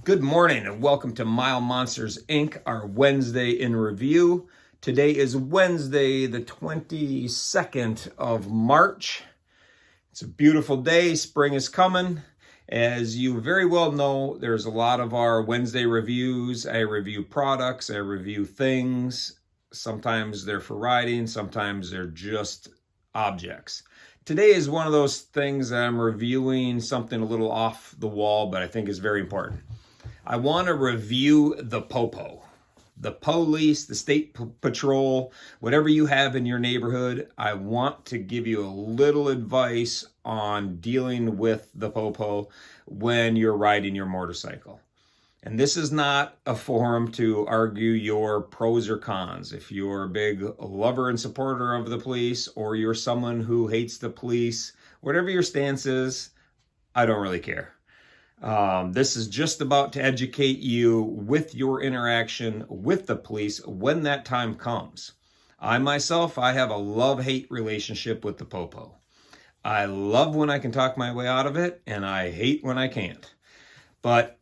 Good morning and welcome to Mile Monsters Inc., our Wednesday in review. Today is Wednesday, the 22nd of March. It's a beautiful day. Spring is coming. As you very well know, there's a lot of our Wednesday reviews. I review products, I review things. Sometimes they're for riding, sometimes they're just objects. Today is one of those things that I'm reviewing something a little off the wall, but I think is very important. I want to review the PoPo. The police, the state patrol, whatever you have in your neighborhood, I want to give you a little advice on dealing with the PoPo when you're riding your motorcycle. And this is not a forum to argue your pros or cons. If you're a big lover and supporter of the police, or you're someone who hates the police, whatever your stance is, I don't really care. This is just about to educate you with your interaction with the police when that time comes. I have a love-hate relationship with the PoPo. I love when I can talk my way out of it, and I hate when I can't. But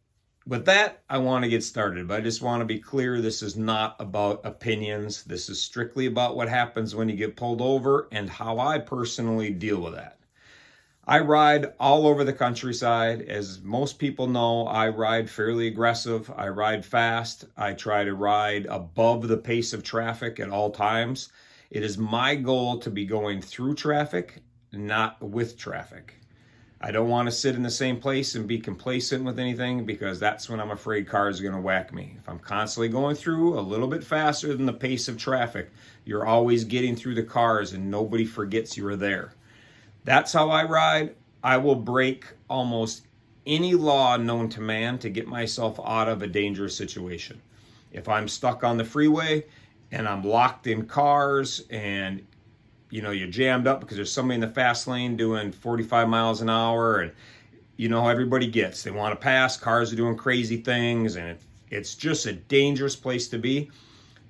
with that, I want to get started. But I just want to be clear, this is not about opinions. This is strictly about what happens when you get pulled over and how I personally deal with that. I ride all over the countryside. As most people know, I ride fairly aggressive. I ride fast. I try to ride above the pace of traffic at all times. It is my goal to be going through traffic, not with traffic. I don't want to sit in the same place and be complacent with anything, because that's when I'm afraid cars are going to whack me. If I'm constantly going through a little bit faster than the pace of traffic, you're always getting through the cars and nobody forgets you were there. That's how I ride. I will break almost any law known to man to get myself out of a dangerous situation. If I'm stuck on the freeway and I'm locked in cars and you're jammed up because there's somebody in the fast lane doing 45 miles an hour, and how everybody gets. They want to pass, cars are doing crazy things, and it's just a dangerous place to be.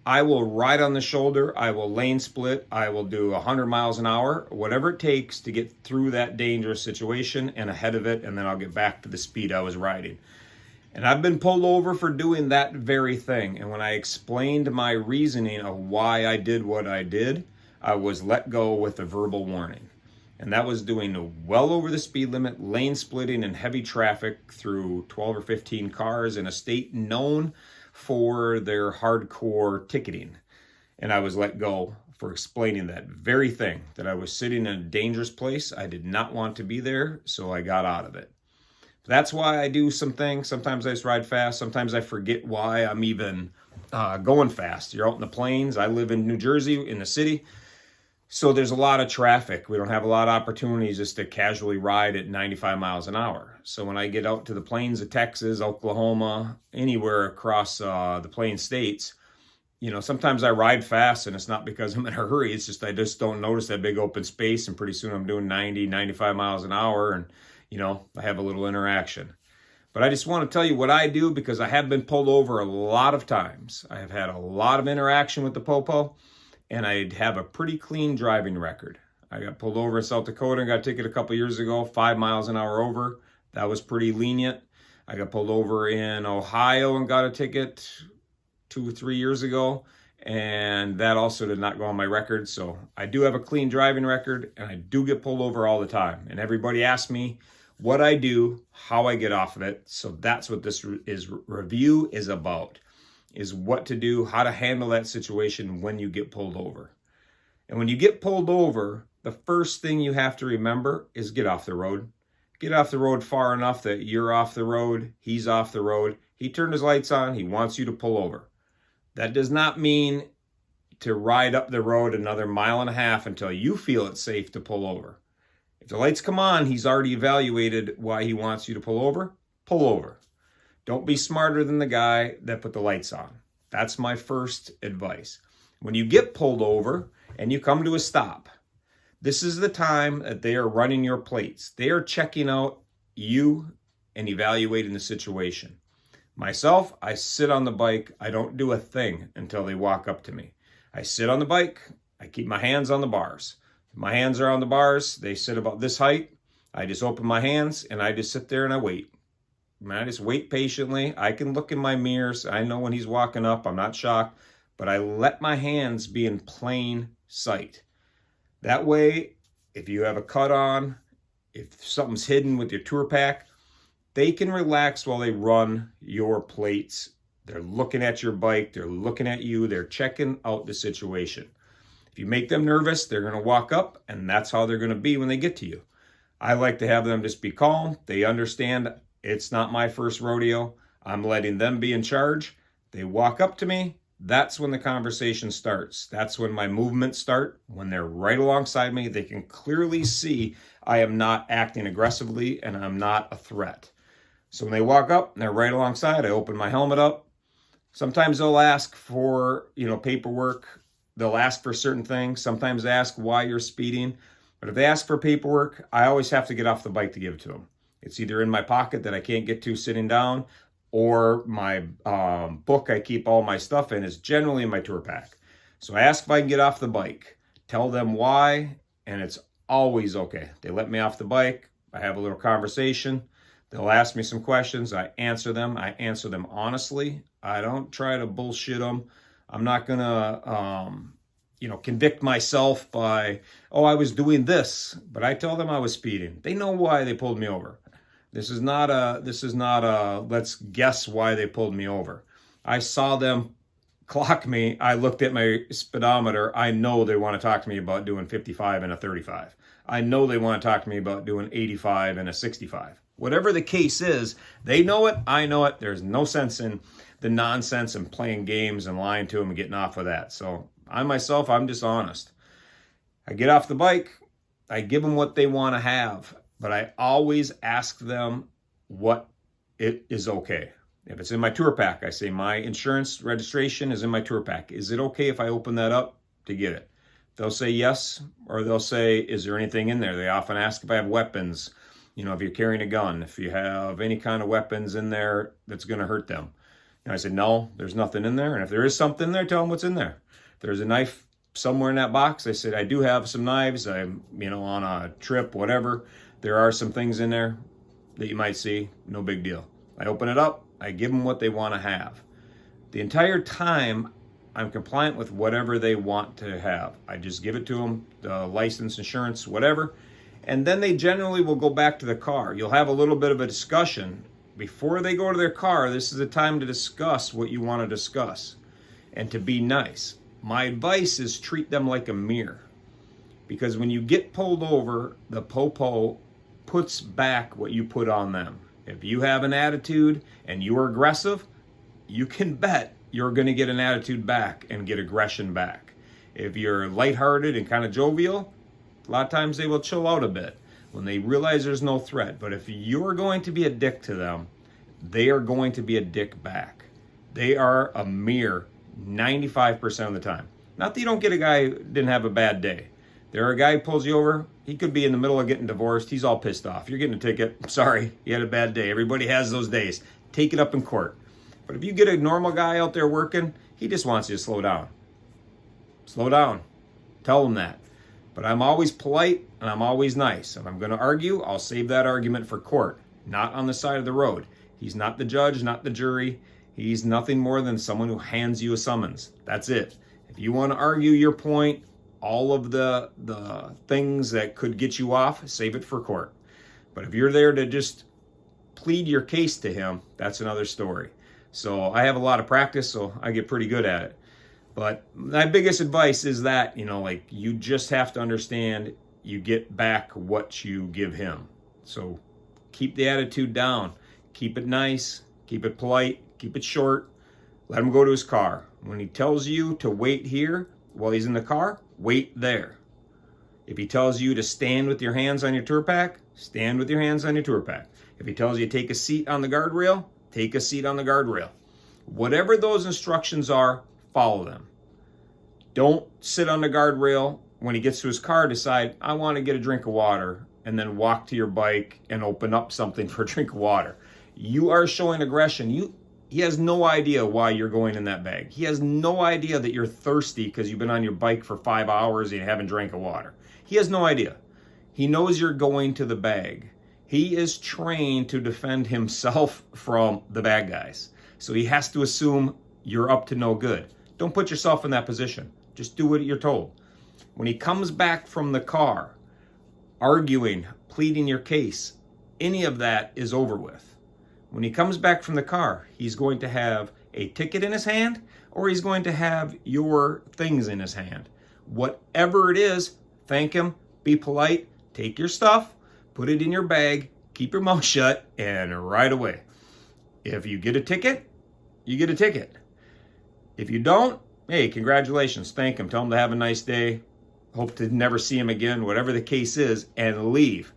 I will ride on the shoulder, I will lane split, I will do 100 miles an hour, whatever it takes to get through that dangerous situation and ahead of it, and then I'll get back to the speed I was riding. And I've been pulled over for doing that very thing. And when I explained my reasoning of why I did what I did, I was let go with a verbal warning. And that was doing well over the speed limit, lane splitting in heavy traffic through 12 or 15 cars in a state known for their hardcore ticketing. And I was let go for explaining that very thing, that I was sitting in a dangerous place. I did not want to be there, so I got out of it. That's why I do some things. Sometimes I just ride fast. Sometimes I forget why I'm even going fast. You're out in the plains. I live in New Jersey, in the city. So there's a lot of traffic. We don't have a lot of opportunities just to casually ride at 95 miles an hour. So when I get out to the plains of Texas, Oklahoma, anywhere across the plain states, sometimes I ride fast, and it's not because I'm in a hurry. It's just I just don't notice that big open space, and pretty soon I'm doing 90, 95 miles an hour, and I have a little interaction. But I just want to tell you what I do, because I have been pulled over a lot of times. I have had a lot of interaction with the PoPo, and I have a pretty clean driving record. I got pulled over in South Dakota and got a ticket a couple years ago, 5 miles an hour over. That was pretty lenient. I got pulled over in Ohio and got a ticket 2 or 3 years ago, and that also did not go on my record. So I do have a clean driving record, and I do get pulled over all the time. And everybody asks me what I do, how I get off of it. So that's what this review is about. Is what to do, how to handle that situation when you get pulled over. And when you get pulled over, the first thing you have to remember is get off the road. Get off the road far enough that you're off the road, he's off the road. He turned his lights on, he wants you to pull over. That does not mean to ride up the road another 1.5 miles until you feel it's safe to pull over. If the lights come on, he's already evaluated why he wants you to pull over. Pull over. Don't be smarter than the guy that put the lights on. That's my first advice. When you get pulled over and you come to a stop, this is the time that they are running your plates. They are checking out you and evaluating the situation. Myself, I sit on the bike. I don't do a thing until they walk up to me. I sit on the bike. I keep my hands on the bars. If my hands are on the bars, they sit about this height. I just open my hands and I just sit there and I wait. Man, I just wait patiently. I can look in my mirrors. I know when he's walking up. I'm not shocked. But I let my hands be in plain sight. That way, if you have a cut on, if something's hidden with your tour pack, they can relax while they run your plates. They're looking at your bike. They're looking at you. They're checking out the situation. If you make them nervous, they're going to walk up, and that's how they're going to be when they get to you. I like to have them just be calm. They understand it's not my first rodeo. I'm letting them be in charge. They walk up to me. That's when the conversation starts. That's when my movements start. When they're right alongside me, they can clearly see I am not acting aggressively and I'm not a threat. So when they walk up and they're right alongside, I open my helmet up. Sometimes they'll ask for, paperwork. They'll ask for certain things. Sometimes they ask why you're speeding. But if they ask for paperwork, I always have to get off the bike to give it to them. It's either in my pocket that I can't get to sitting down, or my book I keep all my stuff in is generally in my tour pack. So I ask if I can get off the bike, tell them why, and it's always okay. They let me off the bike. I have a little conversation. They'll ask me some questions. I answer them. I answer them honestly. I don't try to bullshit them. I'm not going to, convict myself by, I was doing this, but I tell them I was speeding. They know why they pulled me over. This is not a let's guess why they pulled me over. I saw them clock me. I looked at my speedometer. I know they want to talk to me about doing 55 and a 35. I know they want to talk to me about doing 85 and a 65. Whatever the case is, they know it. I know it. There's no sense in the nonsense and playing games and lying to them and getting off of that. So I'm just honest. I get off the bike. I give them what they want to have. But I always ask them what it is okay. If it's in my tour pack, I say my insurance registration is in my tour pack. Is it okay if I open that up to get it? They'll say yes, or they'll say, is there anything in there? They often ask if I have weapons, if you're carrying a gun, if you have any kind of weapons in there that's going to hurt them. And I said, no, there's nothing in there. And if there is something in there, tell them what's in there. If there's a knife somewhere in that box, I said, I do have some knives. I'm, on a trip, whatever. There are some things in there that you might see. No big deal. I open it up. I give them what they want to have. The entire time, I'm compliant with whatever they want to have. I just give it to them, the license, insurance, whatever. And then they generally will go back to the car. You'll have a little bit of a discussion. Before they go to their car, this is the time to discuss what you want to discuss and to be nice. My advice is treat them like a mirror. Because when you get pulled over, the PoPo puts back what you put on them. If you have an attitude and you're aggressive, you can bet you're going to get an attitude back and get aggression back. If you're lighthearted and kind of jovial, a lot of times they will chill out a bit when they realize there's no threat. But if you're going to be a dick to them, they are going to be a dick back. They are a mirror 95% of the time. Not that you don't get a guy who didn't have a bad day. There are a guy who pulls you over. He could be in the middle of getting divorced. He's all pissed off. You're getting a ticket. Sorry, you had a bad day. Everybody has those days. Take it up in court. But if you get a normal guy out there working, he just wants you to slow down. Slow down. Tell him that. But I'm always polite and I'm always nice. If I'm going to argue, I'll save that argument for court, not on the side of the road. He's not the judge, not the jury. He's nothing more than someone who hands you a summons. That's it. If you want to argue your point, all of the things that could get you off, save it for court. But if you're there to just plead your case to him, that's another story. So I have a lot of practice, so I get pretty good at it. But my biggest advice is that, you just have to understand you get back what you give him. So keep the attitude down. Keep it nice. Keep it polite. Keep it short. Let him go to his car. When he tells you to wait here while he's in the car, wait there. If he tells you to stand with your hands on your tour pack, stand with your hands on your tour pack. If he tells you to take a seat on the guardrail, take a seat on the guardrail. Whatever those instructions are, follow them. Don't sit on the guardrail when he gets to his car, decide, I want to get a drink of water, and then walk to your bike and open up something for a drink of water. You are showing aggression. He has no idea why you're going in that bag. He has no idea that you're thirsty because you've been on your bike for 5 hours and you haven't drank of water. He has no idea. He knows you're going to the bag. He is trained to defend himself from the bad guys. So he has to assume you're up to no good. Don't put yourself in that position. Just do what you're told. When he comes back from the car, arguing, pleading your case, any of that is over with. When he comes back from the car, he's going to have a ticket in his hand, or he's going to have your things in his hand. Whatever it is, thank him, be polite, take your stuff, put it in your bag, keep your mouth shut, and ride away. If you get a ticket, you get a ticket. If you don't, hey, congratulations, thank him, tell him to have a nice day, hope to never see him again, whatever the case is, and leave.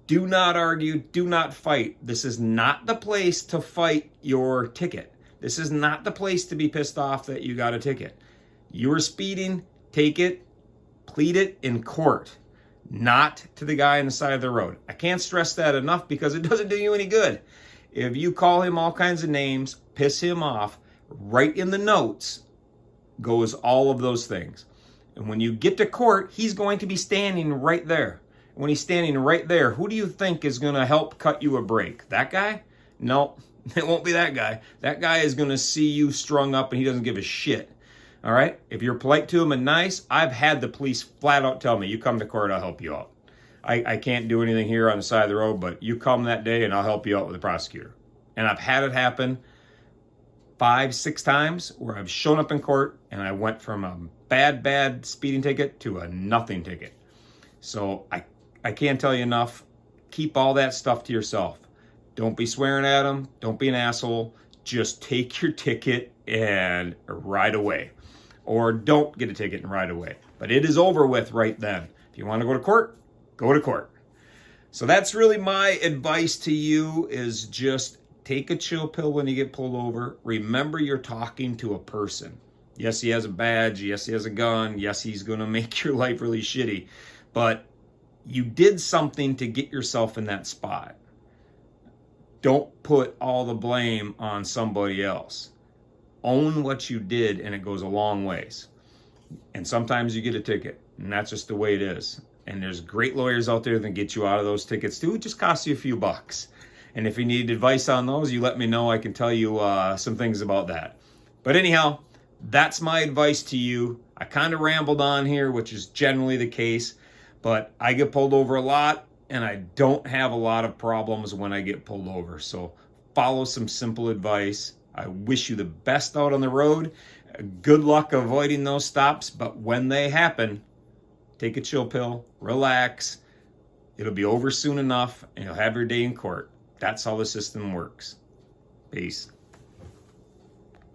Do not argue, do not fight. This is not the place to fight your ticket. This is not the place to be pissed off that you got a ticket. You were speeding, take it, plead it in court, not to the guy on the side of the road. I can't stress that enough because it doesn't do you any good. If you call him all kinds of names, piss him off, right in the notes goes all of those things. And when you get to court, he's going to be standing right there. When he's standing right there, who do you think is going to help cut you a break? That guy? No, it won't be that guy. That guy is going to see you strung up and he doesn't give a shit. All right? If you're polite to him and nice, I've had the police flat out tell me, you come to court, I'll help you out. I can't do anything here on the side of the road, but you come that day and I'll help you out with the prosecutor. And I've had it happen 5, 6 times where I've shown up in court and I went from a bad speeding ticket to a nothing ticket. So I can't tell you enough. Keep all that stuff to yourself. Don't be swearing at them. Don't be an asshole. Just take your ticket and ride away. Or don't get a ticket and ride away. But it is over with right then. If you want to go to court, go to court. So that's really my advice to you, is just take a chill pill when you get pulled over. Remember, you're talking to a person. Yes, he has a badge. Yes, he has a gun. Yes, he's going to make your life really shitty. But you did something to get yourself in that spot. Don't put all the blame on somebody else. Own what you did, and it goes a long ways. And sometimes you get a ticket, and that's just the way it is. And there's great lawyers out there that get you out of those tickets too. It just costs you a few bucks. And if you need advice on those, you let me know. I can tell you some things about that. But anyhow, that's my advice to you. I kind of rambled on here, which is generally the case. But I get pulled over a lot, and I don't have a lot of problems when I get pulled over. So follow some simple advice. I wish you the best out on the road. Good luck avoiding those stops. But when they happen, take a chill pill, relax. It'll be over soon enough, and you'll have your day in court. That's how the system works. Peace.